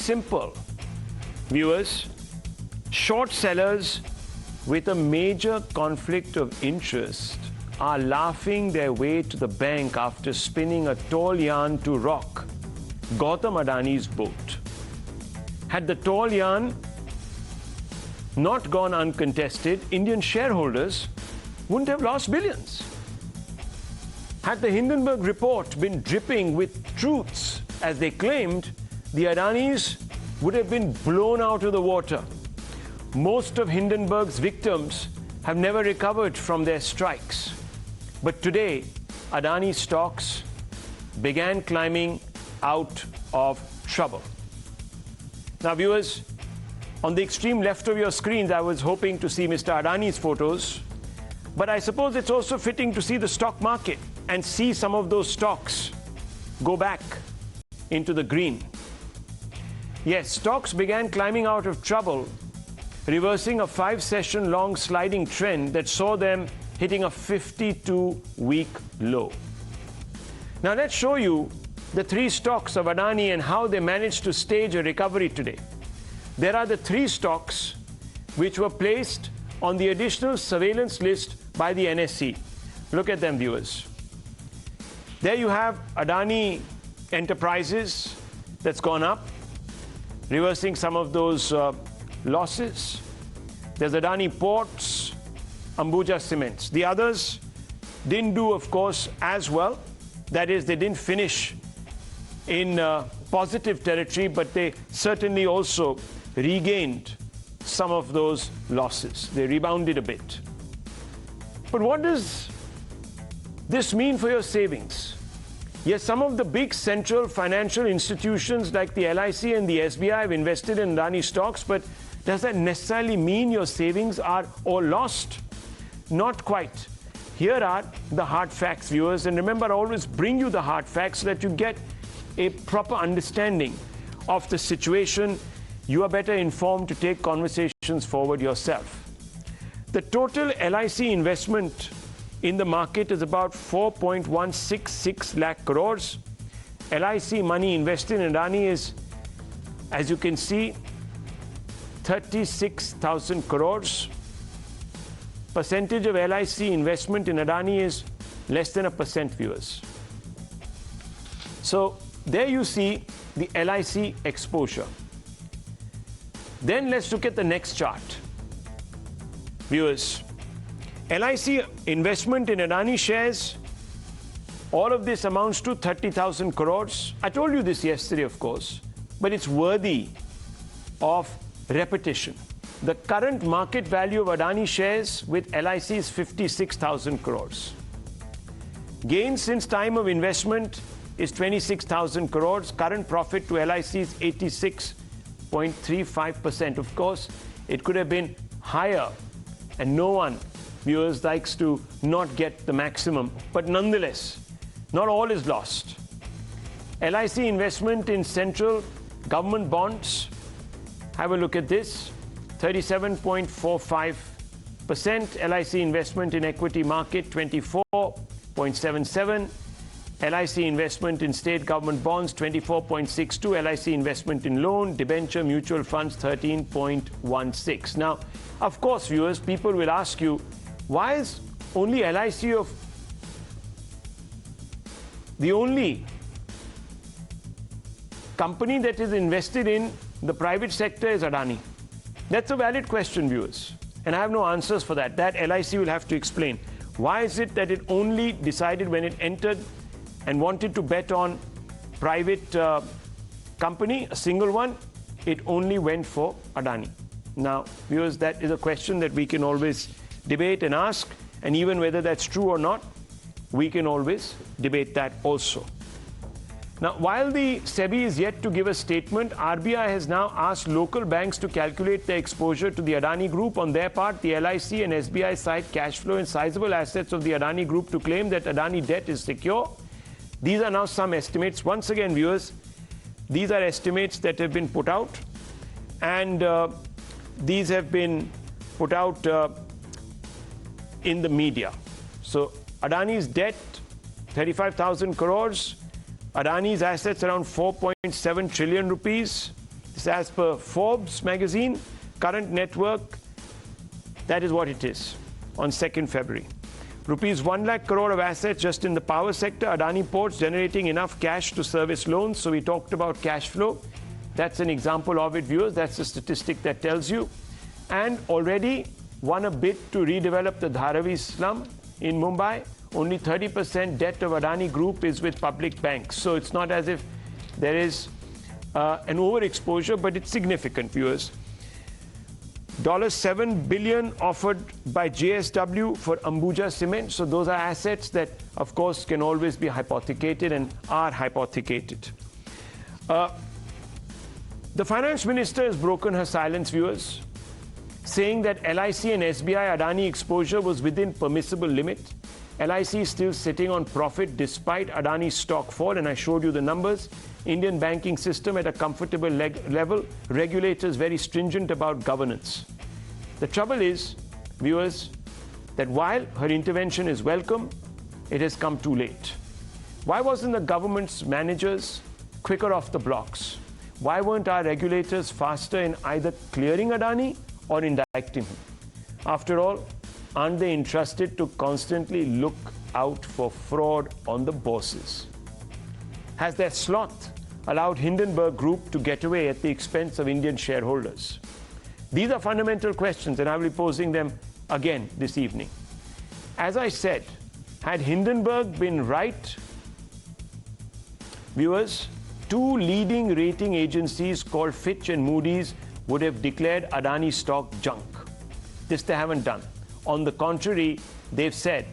simple. Viewers, short sellers with a major conflict of interest are laughing their way to the bank after spinning a tall yarn to rock Gautam Adani's boat. Had the tall yarn not gone uncontested, Indian shareholders wouldn't have lost billions. Had the Hindenburg report been dripping with truths, as they claimed, the Adanis would have been blown out of the water. Most of Hindenburg's victims have never recovered from their strikes. But today, Adani stocks began climbing out of trouble. Now, viewers, on the extreme left of your screens, I was hoping to see Mr. Adani's photos, but I suppose it's also fitting to see the stock market and see some of those stocks go back into the green. Yes, stocks began climbing out of trouble, reversing a 5-session long sliding trend that saw them hitting a 52-week low. Now let's show you the 3 stocks of Adani and how they managed to stage a recovery today. There are the 3 stocks which were placed on the additional surveillance list by the NSE. Look at them, viewers. There you have Adani Enterprises that's gone up, reversing some of those losses. There's Adani Ports, Ambuja Cements. The others didn't do, of course, as well. That is, they didn't finish in positive territory, but they certainly also regained some of those losses. They rebounded a bit. But what does this mean for your savings? Yes, some of the big central financial institutions like the LIC and the SBI have invested in Adani stocks, but does that necessarily mean your savings are all lost? Not quite. Here are the hard facts, viewers, and remember, I always bring you the hard facts so that you get a proper understanding of the situation. You are better informed to take conversations forward yourself. The total LIC investment in the market is about 4.166 lakh crores. LIC money invested in Adani is, as you can see, 36,000 crores. Percentage of LIC investment in Adani is less than 1%, viewers. So there you see the LIC exposure. Then let's look at the next chart. Viewers, LIC investment in Adani shares, all of this amounts to 30,000 crores. I told you this yesterday, of course, but it's worthy of repetition. The current market value of Adani shares with LIC is 56,000 crores. Gain since time of investment is 26,000 crores. Current profit to LIC is 86.35%. Of course, it could have been higher, and no one, viewers, likes to not get the maximum. But nonetheless, not all is lost. LIC investment in central government bonds, have a look at this, 37.45%. LIC investment in equity market, 24.77%. LIC investment in state government bonds, 24.62%. LIC investment in loan, debenture, mutual funds, 13.16%. Now, of course, viewers, people will ask you, why is only LIC of the only company that is invested in the private sector is Adani? That's a valid question, viewers, and I have no answers for that. That LIC will have to explain. Why is it that it only decided when it entered and wanted to bet on private company, a single one, it only went for Adani? Now, viewers, that is a question that we can always debate and ask, and even whether that's true or not, we can always debate that also. Now, while the SEBI is yet to give a statement, RBI has now asked local banks to calculate their exposure to the Adani Group. On their part, the LIC and SBI cite cash flow and sizable assets of the Adani Group to claim that Adani debt is secure. These are now some estimates. Once again, viewers, these are estimates that have been put out, and these have been put out in the media. So Adani's debt, 35,000 crores. Adani's assets around 4.7 trillion rupees. This as per Forbes magazine, current net worth, that is what it is on 2nd February. Rupees 1 lakh crore of assets just in the power sector. Adani Ports generating enough cash to service loans. So we talked about cash flow. That's an example of it, viewers. That's the statistic that tells you. And already won a bid to redevelop the Dharavi slum in Mumbai. Only 30% debt of Adani Group is with public banks. So it's not as if there is an overexposure, but it's significant, viewers. $7 billion offered by JSW for Ambuja Cement. So those are assets that, of course, can always be hypothecated and are hypothecated. The finance minister has broken her silence, viewers, saying that LIC and SBI Adani exposure was within permissible limit. LIC is still sitting on profit despite Adani's stock fall, and I showed you the numbers. Indian banking system at a comfortable level. Regulators very stringent about governance. The trouble is, viewers, that while her intervention is welcome, it has come too late. Why wasn't the government's managers quicker off the blocks? Why weren't our regulators faster in either clearing Adani or indicting him? After all, aren't they entrusted to constantly look out for fraud on the bosses? Has their sloth allowed Hindenburg Group to get away at the expense of Indian shareholders? These are fundamental questions, and I will be posing them again this evening. As I said, had Hindenburg been right, viewers, two leading rating agencies called Fitch and Moody's would have declared Adani stock junk. This they haven't done. On the contrary, they've said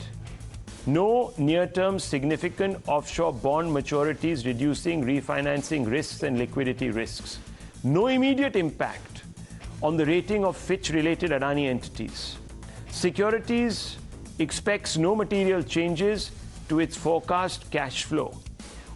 no near-term significant offshore bond maturities, reducing refinancing risks and liquidity risks. No immediate impact on the rating of Fitch-related Adani entities. Securities expects no material changes to its forecast cash flow.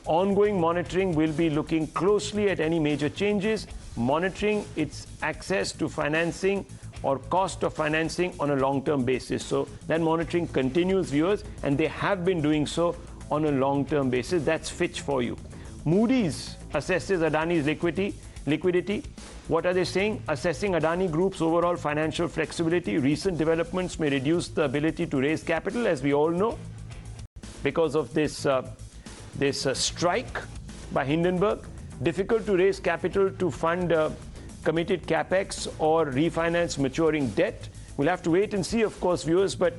Ongoing monitoring will be looking closely at any major changes, monitoring its access to financing or cost of financing on a long-term basis. So that monitoring continues, viewers, and they have been doing so on a long-term basis. That's Fitch for you. Moody's assesses Adani's liquidity. What are they saying? Assessing Adani Group's overall financial flexibility. Recent developments may reduce the ability to raise capital, as we all know, because of this strike by Hindenburg. Difficult to raise capital to fund committed capex or refinance maturing debt. We'll have to wait and see, of course, viewers, but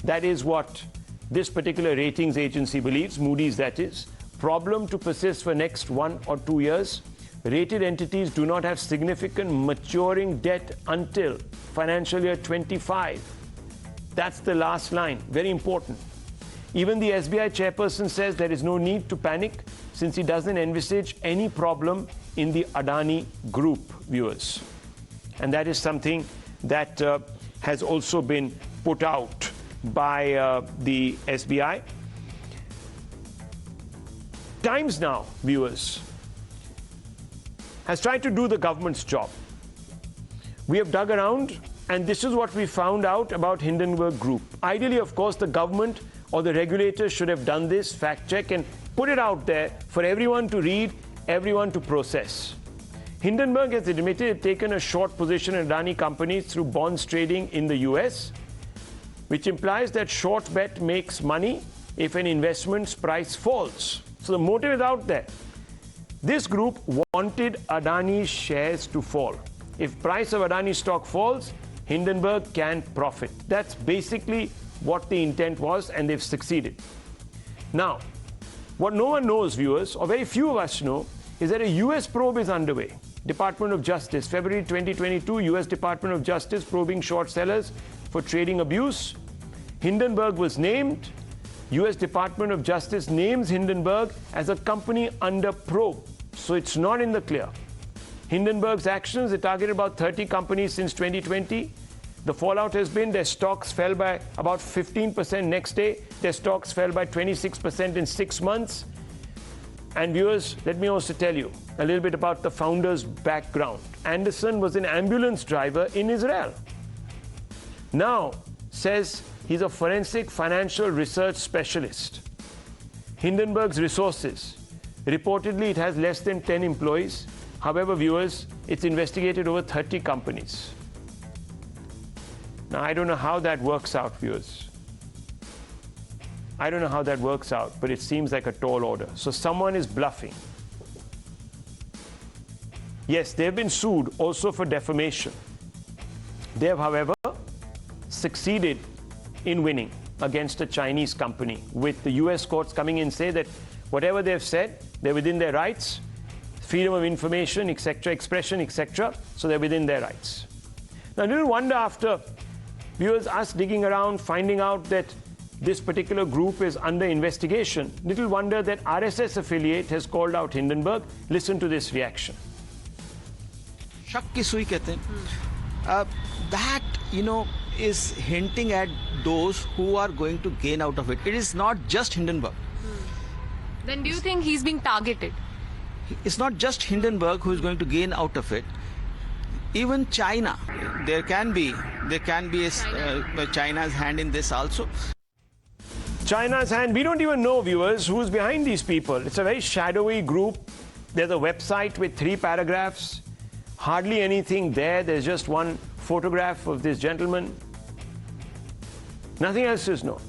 that is what this particular ratings agency believes, Moody's that is. Problem to persist for next 1 or 2 years. Rated entities do not have significant maturing debt until financial year 25. That's the last line, very important. Even the SBI chairperson says there is no need to panic since he doesn't envisage any problem in the Adani Group, viewers. And that is something that has also been put out by the SBI. Times Now, viewers, has tried to do the government's job. We have dug around, and this is what we found out about Hindenburg Group. Ideally, of course, the government or the regulators should have done this fact check and put it out there for everyone to read, everyone to process. Hindenburg has admitted it taken a short position in Adani companies through bonds trading in the US, which implies that short bet makes money if an investment's price falls. So the motive is out there. This group wanted Adani shares to fall. If price of Adani stock falls, Hindenburg can profit. That's basically what the intent was, and they've succeeded. Now, what no one knows, viewers, or very few of us know, is that a US probe is underway. Department of Justice, February 2022, US Department of Justice probing short sellers for trading abuse. Hindenburg was named. US Department of Justice names Hindenburg as a company under probe. So it's not in the clear. Hindenburg's actions, they targeted about 30 companies since 2020. The fallout has been their stocks fell by about 15% next day. Their stocks fell by 26% in 6 months. And viewers, let me also tell you a little bit about the founder's background. Anderson was an ambulance driver in Israel. Now says he's a forensic financial research specialist. Hindenburg's resources. Reportedly, it has less than 10 employees. However, viewers, It's investigated over 30 companies. Now, I don't know how that works out, viewers. I don't know how that works out, but it seems like a tall order. So someone is bluffing. Yes, they've been sued also for defamation. They have, however, succeeded in winning against a Chinese company, with the US courts coming in and say that whatever they've said, they're within their rights, freedom of information, etc., expression, etc., so they're within their rights. Now, little wonder after viewers, us digging around, finding out that this particular group is under investigation, little wonder that RSS affiliate has called out Hindenburg. Listen to this reaction. शक की सुई कहते हैं. That, you know, is hinting at those who are going to gain out of it. It is not just Hindenburg. Then do you think he's being targeted? It's not just Hindenburg who is going to gain out of it. Even China, there can be China's hand in this also. China's hand, we don't even know, viewers, who's behind these people. It's a very shadowy group. There's a website with 3 paragraphs. Hardly anything there. There's just one photograph of this gentleman. Nothing else is known.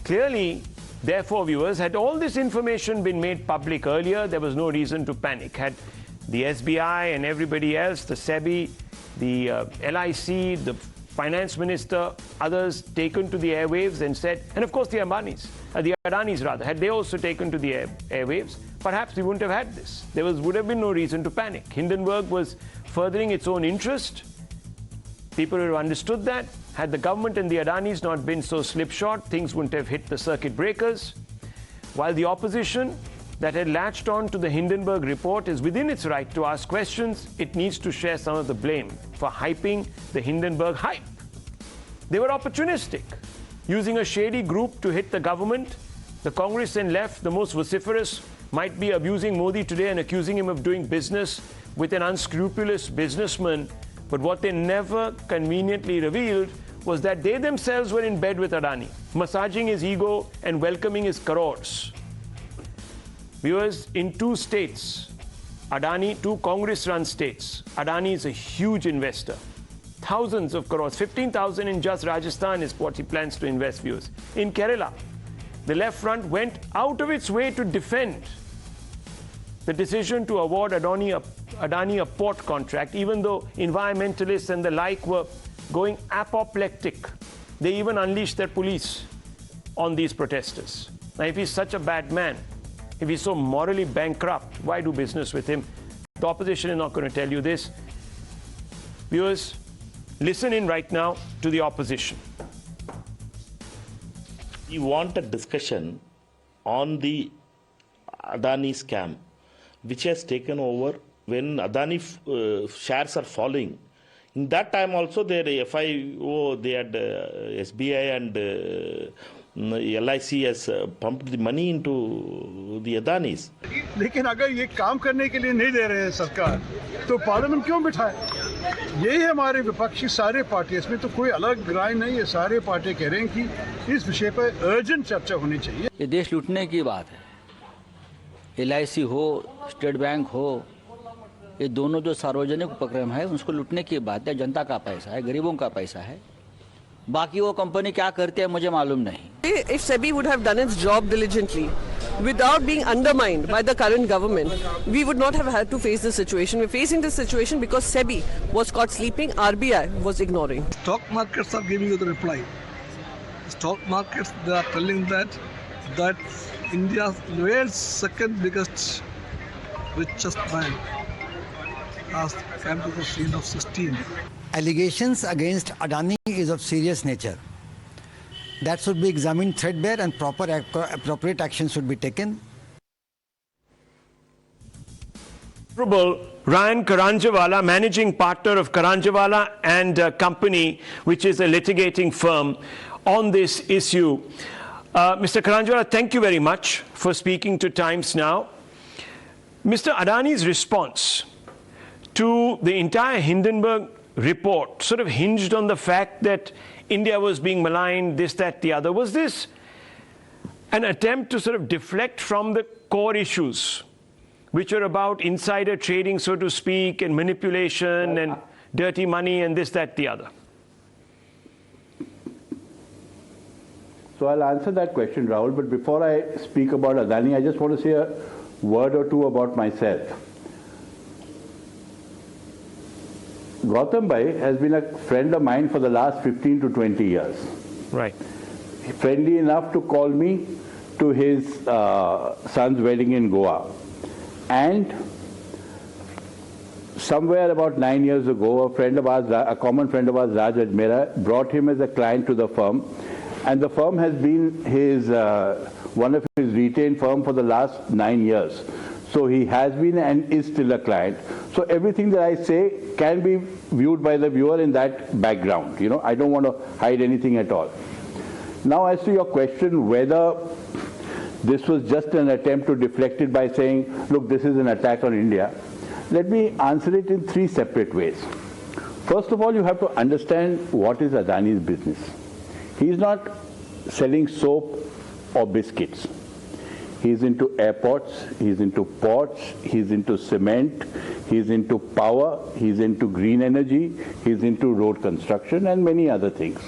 Clearly, therefore, viewers, had all this information been made public earlier, there was no reason to panic. Had the SBI and everybody else, the SEBI, the LIC, the finance minister, others taken to the airwaves and said, and of course the Adanis rather, had they also taken to the airwaves, perhaps we wouldn't have had this. There would have been no reason to panic. Hindenburg was furthering its own interest. People would have understood that. Had the government and the Adanis not been so slipshod, things wouldn't have hit the circuit breakers. While the opposition that had latched on to the Hindenburg report is within its right to ask questions, it needs to share some of the blame for hyping the Hindenburg hype. They were opportunistic, using a shady group to hit the government. The Congress and left, the most vociferous, might be abusing Modi today and accusing him of doing business with an unscrupulous businessman. But what they never conveniently revealed was that they themselves were in bed with Adani, massaging his ego and welcoming his crores. Viewers, in 2 states, Adani, 2 Congress-run states, Adani is a huge investor. Thousands of crores, 15,000 in just Rajasthan is what he plans to invest, viewers. In Kerala, the left front went out of its way to defend the decision to award Adani a port contract, even though environmentalists and the like were going apoplectic. They even unleashed their police on these protesters. Now, if he's such a bad man, if he's so morally bankrupt, why do business with him? The opposition is not going to tell you this. Viewers, listen in right now to the opposition. We want a discussion on the Adani scam, which has taken over when Adani shares are falling. In that time also, their FIO, they had SBI and LIC has pumped the money into the Adanis. लेकिन अगर ये काम करने के लिए नहीं दे रहे हैं सरकार, तो पार्लियामेंट क्यों बिठाए? यही है हमारे विपक्षी सारे पार्टी, इसमें तो कोई अलग राय नहीं है. सारे पार्टी कह रहे हैं कि इस विषय पर अर्जेंट चर्चा होनी चाहिए. ये देश लूटने की बात है. LIC हो, स्टेट बैंक हो, ये दोनों जो सार्वजनिक उपक्रम है, उसको लूटने की बात है. जनता का पैसा है, गरीबों का पैसा है. बाकी वो कंपनी क्या करती है मुझे मालूम नहीं. If SEBI would have done its job diligently, without being undermined by the current government, we would not have had to face this situation. We're facing this situation because SEBI was caught sleeping, RBI was ignoring. Stock markets are giving you the reply. Stock markets, they are telling that India's world's second biggest, richest bank has come to the scene of 16. Allegations against Adani is of serious nature. That should be examined threadbare and appropriate action should be taken. Raian Karanjawala, managing partner of Karanjawala and Company, which is a litigating firm on this issue. Mr. Karanjawala, thank you very much for speaking to Times Now. Mr. Adani's response to the entire Hindenburg report sort of hinged on the fact that India was being maligned, this, that, the other. Was this an attempt to sort of deflect from the core issues which are about insider trading, so to speak, and manipulation and dirty money and this, that, the other? So I'll answer that question, Rahul, but before I speak about Adani, I just want to say a word or two about myself. Gautam Bhai has been a friend of mine for the last 15 to 20 years. Right. Friendly enough to call me to his son's wedding in Goa. And somewhere about 9 years ago, a friend of ours, a common friend of ours, Raj Ajmera, brought him as a client to the firm. And the firm has been his one of his retained firm for the last 9 years. So he has been and is still a client. So everything that I say can be viewed by the viewer in that background. You know, I don't want to hide anything at all. Now, as to your question, whether this was just an attempt to deflect it by saying, look, this is an attack on India, let me answer it in three separate ways. First of all, you have to understand what is Adani's business. He's not selling soap or biscuits. He's into airports, he's into ports, he's into cement, he's into power, he's into green energy, he's into road construction and many other things.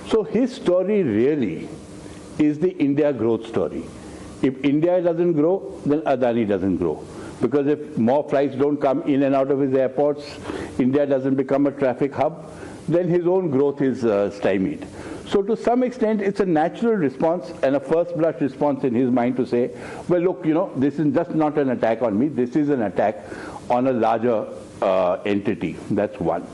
So his story really is the India growth story. If India doesn't grow, then Adani doesn't grow. Because if more flights don't come in and out of his airports, India doesn't become a traffic hub, then his own growth is stymied. So to some extent, it's a natural response and a first blush response in his mind to say, well, look, you know, this is just not an attack on me. This is an attack on a larger entity. That's one.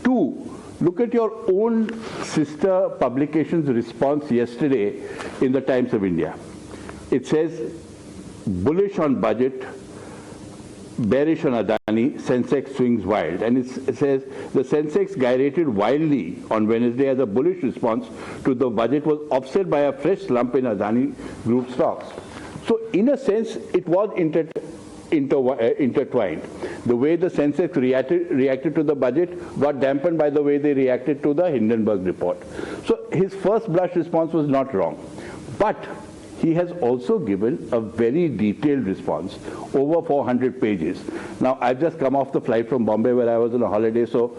Two, look at your own sister publication's response yesterday in the Times of India. It says, bullish on budget, bearish on Adani, Sensex swings wild. And it says the Sensex gyrated wildly on Wednesday as a bullish response to the budget was offset by a fresh slump in Adani Group stocks. So in a sense, it was intertwined. The way the Sensex reacted to the budget got dampened by the way they reacted to the Hindenburg report. So his first blush response was not wrong. But he has also given a very detailed response, over 400 pages. Now, I've just come off the flight from Bombay where I was on a holiday, so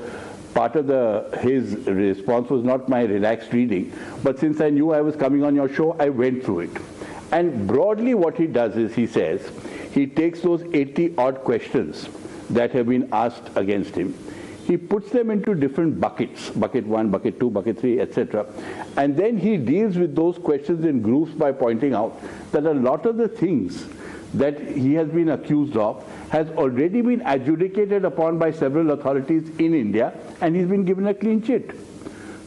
part of his response was not my relaxed reading. But since I knew I was coming on your show, I went through it. And broadly what he does is, he says, he takes those 80-odd questions that have been asked against him. He puts them into different buckets, bucket 1, bucket 2, bucket 3, etc. And then he deals with those questions in groups by pointing out that a lot of the things that he has been accused of has already been adjudicated upon by several authorities in India, and he's been given a clean chit.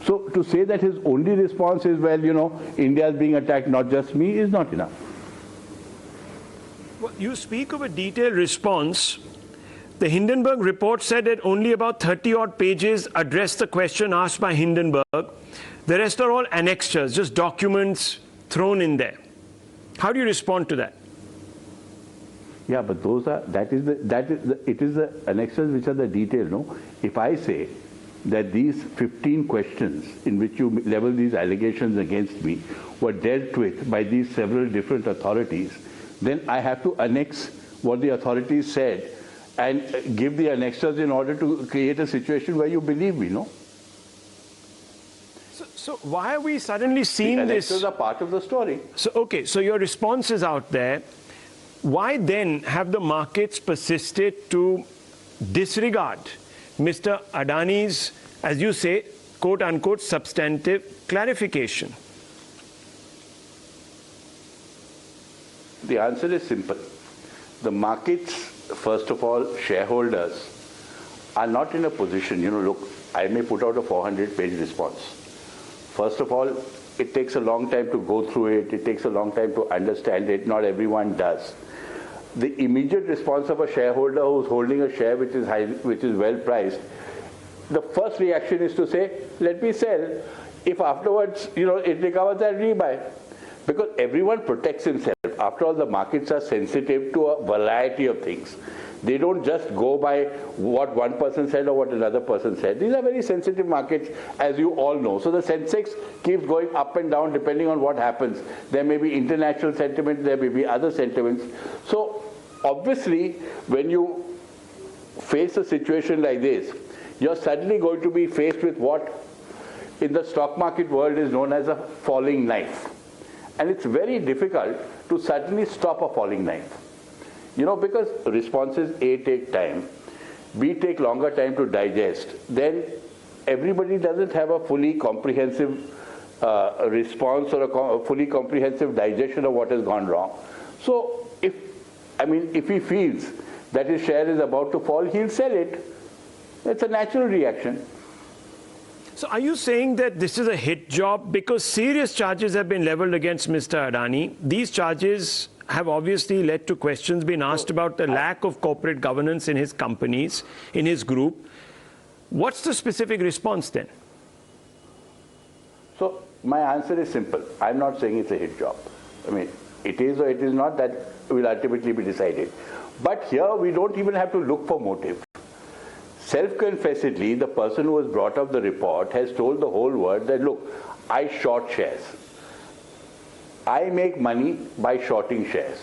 So to say that his only response is, well, you know, India is being attacked, not just me, is not enough. Well, you speak of a detailed response. The Hindenburg report said that only about 30-odd pages address the question asked by Hindenburg. The rest are all annexures, just documents thrown in there. How do you respond to that? Yeah, but it is the annexures which are the detail, no? If I say that these 15 questions in which you level these allegations against me were dealt with by these several different authorities, then I have to annex what the authorities said and give the annexures in order to create a situation where you believe me, no? So why are we suddenly seeing this? The annexures are part of the story. So, okay, so your response is out there. Why then have the markets persisted to disregard Mr. Adani's, as you say, quote unquote, substantive clarification? The answer is simple. The markets, first of all, shareholders are not in a position, you know, look, I may put out a 400-page response. First of all, it takes a long time to go through it. It takes a long time to understand it. Not everyone does. The immediate response of a shareholder who's holding a share which is well priced, the first reaction is to say, let me sell. If afterwards, you know, it recovers, I'll rebuy. Because everyone protects himself. After all, the markets are sensitive to a variety of things. They don't just go by what one person said or what another person said. These are very sensitive markets, as you all know. So the Sensex keeps going up and down depending on what happens. There may be international sentiment, there may be other sentiments. So obviously, when you face a situation like this, you're suddenly going to be faced with what in the stock market world is known as a falling knife. And it's very difficult to suddenly stop a falling knife. You know, because responses A take time, B take longer time to digest, then everybody doesn't have a fully comprehensive response or a fully comprehensive digestion of what has gone wrong. So if he feels that his share is about to fall, he'll sell it. It's a natural reaction. So are you saying that this is a hit job? Because serious charges have been leveled against Mr. Adani. These charges have obviously led to questions being asked about the lack of corporate governance in his companies, in his group. What's the specific response then? So my answer is simple. I'm not saying it's a hit job. I mean, it is or it is not, that will ultimately be decided. But here we don't even have to look for motive. Self-confessedly, the person who has brought up the report has told the whole world that, look, I short shares. I make money by shorting shares.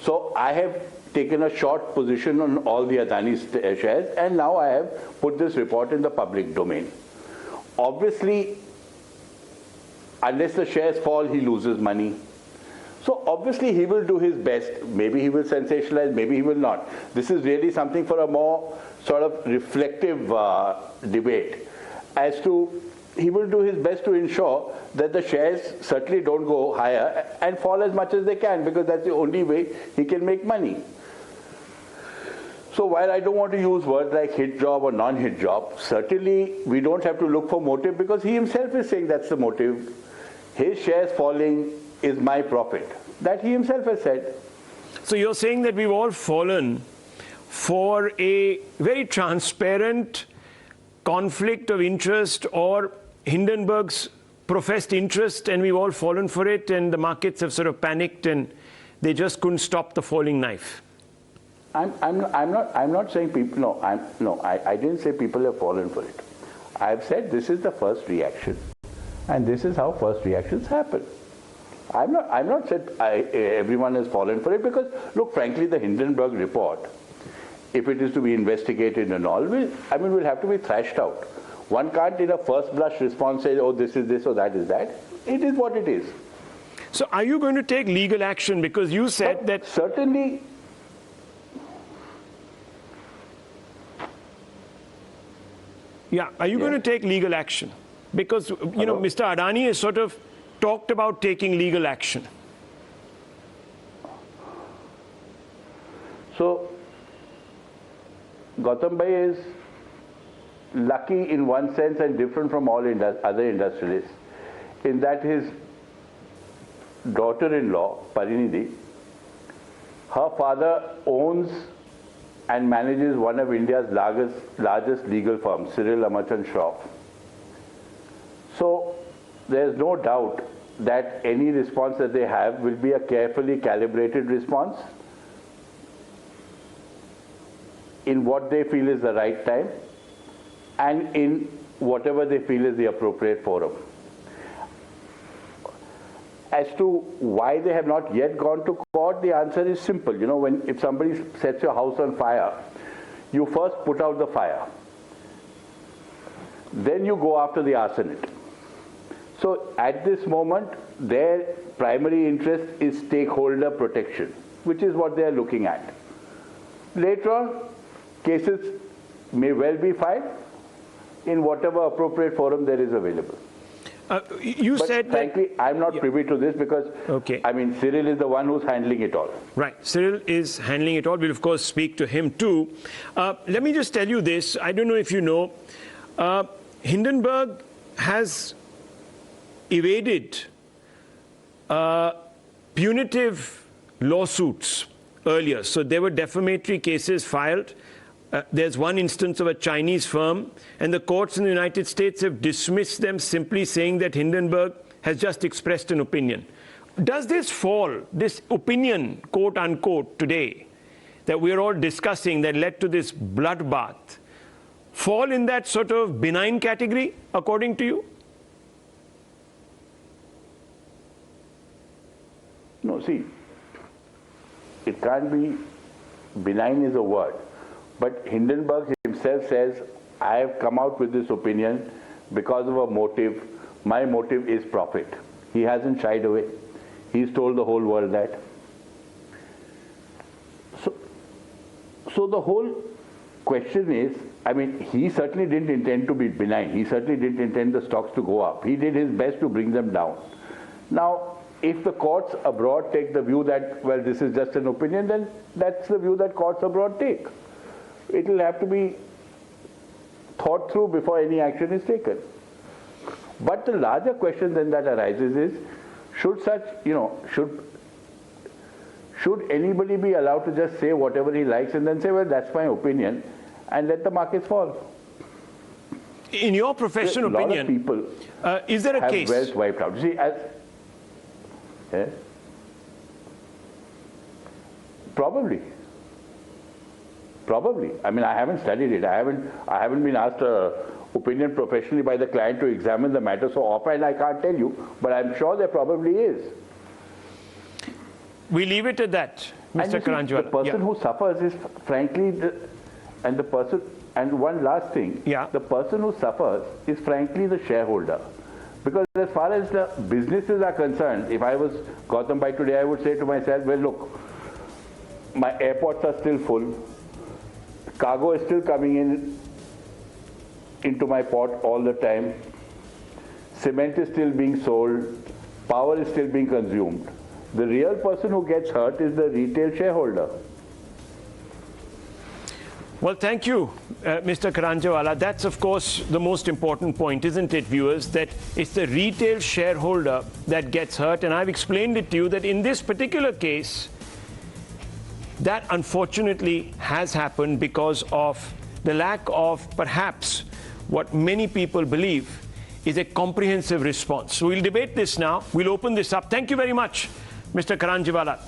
So I have taken a short position on all the Adani shares, and now I have put this report in the public domain. Obviously, unless the shares fall, he loses money. So obviously he will do his best. Maybe he will sensationalize, maybe he will not. This is really something for a more sort of reflective debate as to, he will do his best to ensure that the shares certainly don't go higher and fall as much as they can, because that's the only way he can make money. So while I don't want to use words like hit job or non-hit job, certainly we don't have to look for motive, because he himself is saying that's the motive. His shares falling is my profit. That he himself has said. So you're saying that we've all fallen for a very transparent conflict of interest or Hindenburg's professed interest, and we've all fallen for it, and the markets have sort of panicked and they just couldn't stop the falling knife. I'm not saying people, I didn't say people have fallen for it. I've said this is the first reaction, and this is how first reactions happen. I'm not said everyone has fallen for it, because look, frankly, the Hindenburg report, if it is to be investigated and all, will have to be thrashed out. One can't in a first blush response say, oh, this is this or that is that. It is what it is. So are you going to take legal action? Because you said that... Certainly. Yeah, are you going to take legal action? Because, you know, Mr. Adani has sort of talked about taking legal action. So, Gautam Bhai is lucky in one sense and different from all other industrialists, in that his daughter-in-law, Parinidhi, her father owns and manages one of India's largest legal firms, Cyril Amachan Shroff. So there's no doubt that any response that they have will be a carefully calibrated response in what they feel is the right time and in whatever they feel is the appropriate forum. As to why they have not yet gone to court, the answer is simple. You know, if somebody sets your house on fire, you first put out the fire. Then you go after the arsonist. So at this moment, their primary interest is stakeholder protection, which is what they are looking at. Later on, cases may well be filed in whatever appropriate forum there is available. You said frankly, I'm not privy to this, because, I mean, Cyril is the one who's handling it all. Right. Cyril is handling it all. We'll, of course, speak to him, too. Let me just tell you this. I don't know if you know, Hindenburg has evaded punitive lawsuits earlier. So there were defamatory cases filed. There's one instance of a Chinese firm, and the courts in the United States have dismissed them, simply saying that Hindenburg has just expressed an opinion. Does this fall, this opinion, quote unquote, today, that we're all discussing that led to this bloodbath, fall in that sort of benign category, according to you? No, see, it can't be benign is a word, but Hindenburg himself says, I have come out with this opinion because of a motive. My motive is profit. He hasn't shied away. He's told the whole world that. So the whole question is, I mean, he certainly didn't intend to be benign. He certainly didn't intend the stocks to go up. He did his best to bring them down. Now, if the courts abroad take the view that, well, this is just an opinion, then that's the view that courts abroad take. It will have to be thought through before any action is taken. But the larger question then that arises is, should such, should anybody be allowed to just say whatever he likes and then say, well, that's my opinion, and let the markets fall? In your professional opinion, a lot of people is there a have case? wealth wiped out. See, probably. I mean, I haven't studied it. I haven't been asked an opinion professionally by the client to examine the matter. So offhand, I can't tell you, but I'm sure there probably is. We leave it at that, Mr. Karanjawala. The person who suffers is frankly, and one last thing, the person who suffers is frankly the shareholder. Because as far as the businesses are concerned, if I was Gautam by today, I would say to myself, well, look, my airports are still full. Cargo is still coming into my port all the time. Cement is still being sold. Power is still being consumed. The real person who gets hurt is the retail shareholder. Well, thank you, Mr. Karanjawala. That's, of course, the most important point, isn't it, viewers, that it's the retail shareholder that gets hurt. And I've explained it to you that in this particular case, that unfortunately has happened because of the lack of perhaps what many people believe is a comprehensive response. So we'll debate this now. We'll open this up. Thank you very much, Mr. Karanjawala.